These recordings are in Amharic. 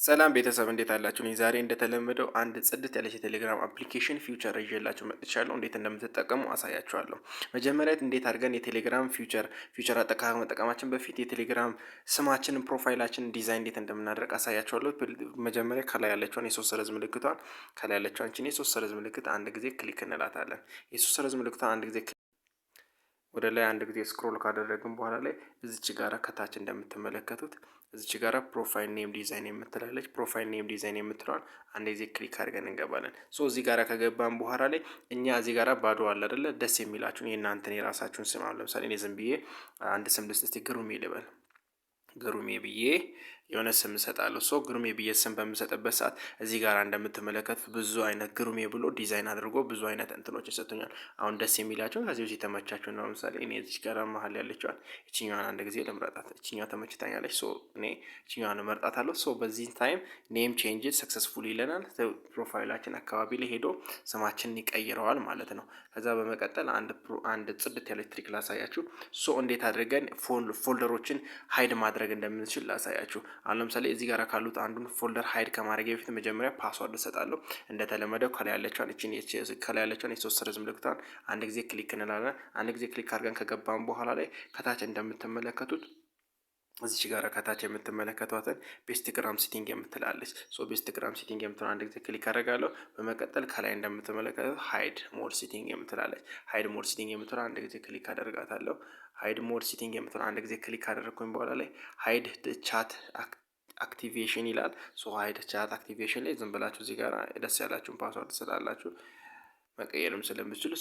ሰላም ቤተሰብ እንዴት አላችሁ? ዛሬ እንደተለመደው አንድ ጽድት ያለች የቴሌግራም አፕሊኬሽን ፊውቸር ይዤላችሁ መጥቻለሁ። እንዴት እንደምትጠቀሙ አሳያችኋለሁ። መጀመሪያ እንዴት አድርገን የቴሌግራም ፊውቸር አጠቃቀም መጠቀማችን በፊት የቴሌግራም ስማችንን ፕሮፋይላችንን ዲዛይን እንዴት እንደምናደርግ አሳያችኋለሁ። መጀመሪያ ከላይ ያለችውን የሶስት ሰረዝ ምልክቷን ከላይ ያለችውን የሶስት ሰረዝ ምልክት አንድ ጊዜ ክሊክ እንላታለን። የሶስት ሰረዝ ምልክቷን አንድ ጊዜ ወደ ላይ አንድ ጊዜ ስክሮል ካደረግን በኋላ ላይ እዚች ጋራ ከታች እንደምትመለከቱት እዚች ጋራ ፕሮፋይል ኔም ዲዛይን የምትላለች ፕሮፋይል ኔም ዲዛይን የምትለዋን አንድ ጊዜ ክሊክ አድርገን እንገባለን። እዚህ ጋራ ከገባን በኋላ ላይ እኛ እዚህ ጋራ ባዶ አለ አይደለ? ደስ የሚላችሁን የእናንተን የራሳችሁን ስም አሁን ለምሳሌ እኔ ዝም ብዬ አንድ ስም ልስጥ እስቲ ግሩሜ ልበል። ግሩሜ ብዬ የሆነ ስም እሰጣለሁ። ግሩሜ ብዬ ስም በምሰጥበት ሰዓት እዚህ ጋር እንደምትመለከቱት ብዙ አይነት ግሩሜ ብሎ ዲዛይን አድርጎ ብዙ አይነት እንትኖች ይሰጡኛል። አሁን ደስ የሚላቸው ከዚህ ውስጥ የተመቻቸው ነው። ለምሳሌ እኔ እዚህ ጋር መሀል ያለችዋን እችኛዋን አንድ ጊዜ ልምረጣት። እችኛዋ ተመችታኛለች። እኔ እችኛዋን እመርጣታለሁ። በዚህ ታይም ኔም ቼንጅ ሰክሰስፉል ይለናል። ፕሮፋይላችን አካባቢ ላይ ሄዶ ስማችንን ይቀይረዋል ማለት ነው። ከዛ በመቀጠል አንድ ጽድት ኤሌክትሪክ ላሳያችሁ። እንዴት አድርገን ፎልደሮችን ሀይድ ማድረግ እንደምንችል ላሳያችሁ። አሁን ለምሳሌ እዚህ ጋር ካሉት አንዱን ፎልደር ሀይድ ከማድረግ በፊት መጀመሪያ ፓስወርድ እሰጣለሁ። እንደተለመደው ከላይ ያለችውን የሶስት ሰረዝ ምልክቷን አንድ ጊዜ ክሊክ እንላለን። አንድ ጊዜ ክሊክ አድርገን ከገባን በኋላ ላይ ከታች እንደምትመለከቱት እዚች ጋር ከታች የምትመለከቷትን ቤስትግራም ሲቲንግ የምትላለች። ቤስትግራም ሲቲንግ የምትለው አንድ ጊዜ ክሊክ አደርጋለሁ። በመቀጠል ከላይ እንደምትመለከቱት ሃይድ ሞድ ሲቲንግ የምትላለች። ሃይድ ሞድ ሲቲንግ የምትለው አንድ ጊዜ ክሊክ አደርጋታለሁ። ሃይድ ሞድ ሲቲንግ የምትለው አንድ ጊዜ ክሊክ አደረግኩኝ በኋላ ላይ ሃይድ ቻት አክቲቬሽን ይላል። ሃይድ ቻት አክቲቬሽን ላይ ዝም ብላችሁ እዚህ ጋር ደስ ያላችሁን ፓስወርድ ስላላችሁ መቀየርም ስለምችሉ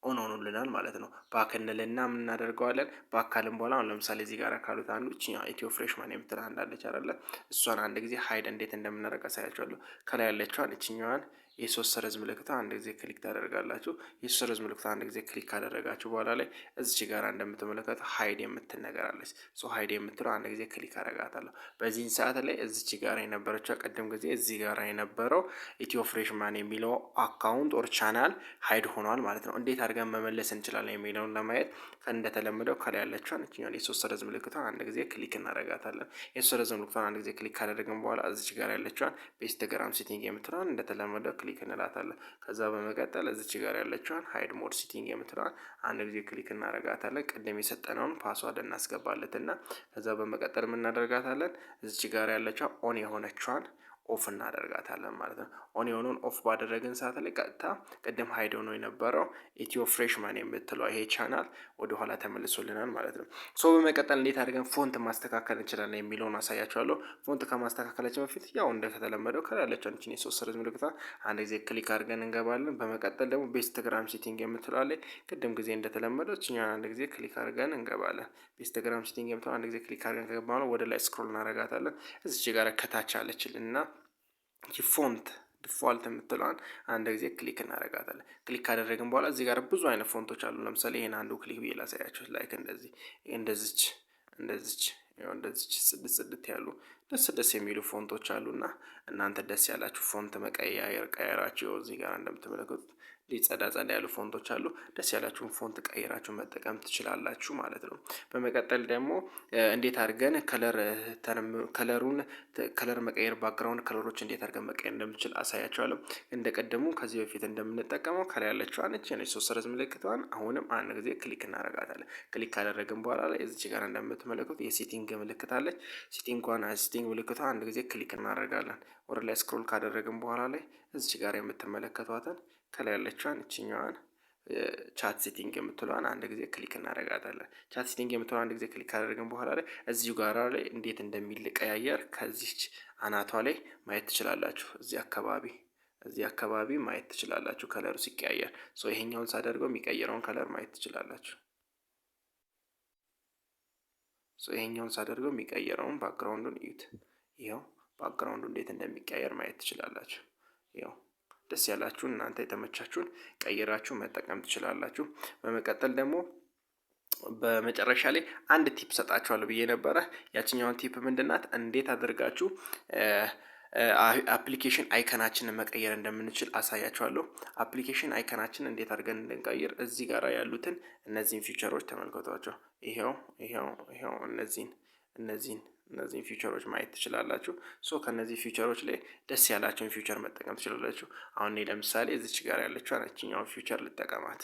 ኦን ሆኖልናል ማለት ነው። ባክ እንልና ምን እናደርገዋለን? ባካልን በኋላ አሁን ለምሳሌ እዚህ ጋር ካሉት አንዱ ኢትዮ ፍሬሽማን የምትል አንዳለች አይደለ? እሷን አንድ ጊዜ ሃይድ እንዴት እንደምናደርግ አሳያችኋለሁ። ከላይ ያለችዋን እችኛዋን የሶስት ሰረዝ ምልክቷ አንድ ጊዜ ክሊክ ታደርጋላችሁ። የሶስት ሰረዝ ምልክቷ አንድ ጊዜ ክሊክ ካደረጋችሁ በኋላ ላይ እዚች ጋር እንደምትመለከቱ ሃይድ የምትነገራለች። ሃይድ የምትለው አንድ ጊዜ ክሊክ አደርጋታለሁ። በዚህ ሰዓት ላይ እዚች ጋር የነበረችው ቀደም ጊዜ እዚህ ጋር የነበረው ኢትዮ ፍሬሽማን የሚለው አካውንት ኦር ቻናል ሃይድ ሆኗል ማለት ነው። እንዴት አድርገን መመለስ እንችላለን የሚለውን ለማየት እንደተለመደው ከላይ ያለችውን እችኛውን የሶስት ሰረዝ ምልክቷን አንድ ጊዜ ክሊክ እናደርጋታለን። የሶስት ሰረዝ ምልክቷን አንድ ጊዜ ክሊክ ካደረግን በኋላ እዚች ጋር ያለችውን ቤስትግራም ሲቲንግ የምትለዋን እንደተለመደው ክሊክ እንላታለን። ከዛ በመቀጠል እዚች ጋር ያለችውን ሃይድ ሞድ ሲቲንግ የምትለዋን አንድ ጊዜ ክሊክ እናደርጋታለን። ቅድም የሰጠነውን ፓስዋርድ እናስገባለትና ከዛ በመቀጠል እናደርጋታለን እዚች ጋር ያለችው ኦን የሆነችዋን ኦፍ እናደርጋታለን ማለት ነው። ኦን የሆነውን ኦፍ ባደረግን ሰዓት ላይ ቀጥታ ቅድም ሃይድ ሆኖ የነበረው ኢትዮ ፍሬሽማን የምትለው ይሄ ቻናል ወደ ኋላ ተመልሶልናል ማለት ነው። በመቀጠል እንዴት አድርገን ፎንት ማስተካከል እንችላለን የሚለውን አሳያችኋለሁ። ፎንት ከማስተካከላችን በፊት ያው እንደተለመደው ከላይ ያለችውን እቺን የሶስት ሰረዝ ምልክቷ አንድ ጊዜ ክሊክ አድርገን እንገባለን። በመቀጠል ደግሞ ቤስትግራም ሲቲንግ የምትለው ላይ ቅድም ጊዜ እንደተለመደው እቺኛን አንድ ጊዜ ክሊክ አድርገን እንገባለን። ቤስትግራም ሲቲንግ የምትለው አንድ ጊዜ ክሊክ አድርገን ከገባን ወደ ላይ ስክሮል እናደርጋታለን። እዚች ጋር ከታች አለችልን እና ፎንት ዲፎልት የምትለዋን አንድ ጊዜ ክሊክ እናደርጋታለን። ክሊክ ካደረግን በኋላ እዚህ ጋር ብዙ አይነት ፎንቶች አሉ። ለምሳሌ ይሄን አንዱ ክሊክ ብዬ ላሳያችሁ። ላይክ እንደዚች ጽድት ያሉ ደስ የሚሉ ፎንቶች አሉና እናንተ ደስ ያላችሁ ፎንት ቀያራችሁ እዚህ ጋር እንደምትመለከቱት ጸዳ ያሉ ፎንቶች አሉ። ደስ ያላችሁን ፎንት ቀይራችሁ መጠቀም ትችላላችሁ ማለት ነው። በመቀጠል ደግሞ እንዴት አድርገን ከለር መቀየር ባክግራውንድ ከለሮች እንዴት አድርገን መቀየር እንደምንችል አሳያችኋለሁ። እንደቀደሙ ከዚህ በፊት እንደምንጠቀመው ከላይ ያለችዋን ሶስት ሰረዝ ምልክቷን አሁንም አንድ ጊዜ ክሊክ እናደርጋታለን። ክሊክ ካደረግን በኋላ ላይ እዚች ጋር እንደምትመለከቱት የሴቲንግ ምልክት አለች። ሴቲንግ ምልክቷ አንድ ጊዜ ክሊክ እናደርጋለን። ወደ ላይ ስክሮል ካደረግን በኋላ ላይ እዚች ጋር የምትመለከቷትን ከላይ ያለችዋን እችኛዋን ቻት ሴቲንግ የምትለዋን አንድ ጊዜ ክሊክ እናደርጋታለን። ቻት ሴቲንግ የምትለዋን አንድ ጊዜ ክሊክ ካደረግን በኋላ ላይ እዚሁ ጋር ላይ እንዴት እንደሚቀያየር ከዚች አናቷ ላይ ማየት ትችላላችሁ። እዚህ አካባቢ ማየት ትችላላችሁ ከለሩ ሲቀያየር። ይሄኛውን ሳደርገው የሚቀየረውን ከለር ማየት ትችላላችሁ። ይሄኛውን ሳደርገው የሚቀየረውን ባክግራውንዱን እዩት። ይኸው ባክግራውንዱ እንዴት እንደሚቀየር ማየት ትችላላችሁ። ይኸው ደስ ያላችሁን እናንተ የተመቻችሁን ቀይራችሁ መጠቀም ትችላላችሁ። በመቀጠል ደግሞ በመጨረሻ ላይ አንድ ቲፕ ሰጣችኋለሁ ብዬ ነበረ። ያችኛውን ቲፕ ምንድናት? እንዴት አድርጋችሁ አፕሊኬሽን አይከናችንን መቀየር እንደምንችል አሳያችኋለሁ። አፕሊኬሽን አይከናችንን እንዴት አድርገን እንድንቀይር እዚህ ጋር ያሉትን እነዚህን ፊቸሮች ተመልከቷቸው። ይሄው እነዚህን እነዚህን ፊውቸሮች ማየት ትችላላችሁ። ከነዚህ ፊውቸሮች ላይ ደስ ያላቸውን ፊውቸር መጠቀም ትችላላችሁ። አሁን እኔ ለምሳሌ እዚች ጋር ያለችዋን እችኛውን ፊውቸር ልጠቀማት።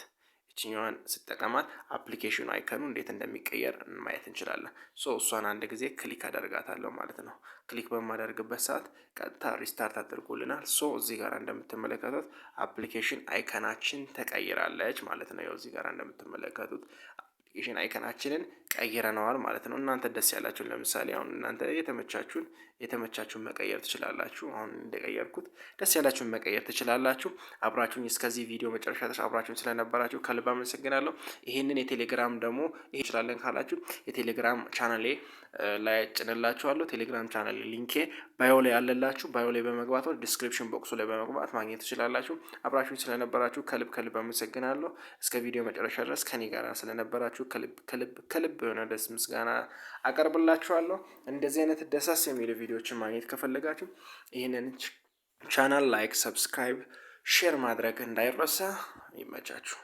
እችኛዋን ስጠቀማት አፕሊኬሽኑ አይከኑ እንዴት እንደሚቀየር ማየት እንችላለን። እሷን አንድ ጊዜ ክሊክ አደርጋታለሁ ማለት ነው። ክሊክ በማደርግበት ሰዓት ቀጥታ ሪስታርት አድርጎልናል። እዚህ ጋር እንደምትመለከቱት አፕሊኬሽን አይከናችን ተቀይራለች ማለት ነው። እዚህ ጋር እንደምትመለከቱት አፕሊኬሽን አይከናችንን ቀይረነዋል ማለት ነው። እናንተ ደስ ያላችሁን ለምሳሌ አሁን እናንተ የተመቻችሁን መቀየር ትችላላችሁ። አሁን እንደቀየርኩት ደስ ያላችሁን መቀየር ትችላላችሁ። አብራችሁኝ እስከዚህ ቪዲዮ መጨረሻ ድረስ አብራችሁኝ ስለነበራችሁ ከልብ አመሰግናለሁ። ይሄንን የቴሌግራም ደግሞ ይችላለን ካላችሁ የቴሌግራም ቻናሌ ላይ ጭንላችኋለሁ። ቴሌግራም ቻናሌ ሊንኬ ባዮ ላይ ያለላችሁ፣ ባዮ ላይ በመግባት ወደ ዲስክሪፕሽን ቦክሱ ላይ በመግባት ማግኘት ትችላላችሁ። አብራችሁኝ ስለነበራችሁ ከልብ አመሰግናለሁ። እስከ ቪዲዮ መጨረሻ ድረስ ከኔ ጋር ስለነበራችሁ ከልብ የሆነ ደስ ምስጋና አቀርብላችኋለሁ። እንደዚህ አይነት ደሳስ የሚሉ ቪዲዮዎችን ማግኘት ከፈለጋችሁ ይህንን ቻናል ላይክ፣ ሰብስክራይብ፣ ሼር ማድረግ እንዳይረሳ። ይመቻችሁ።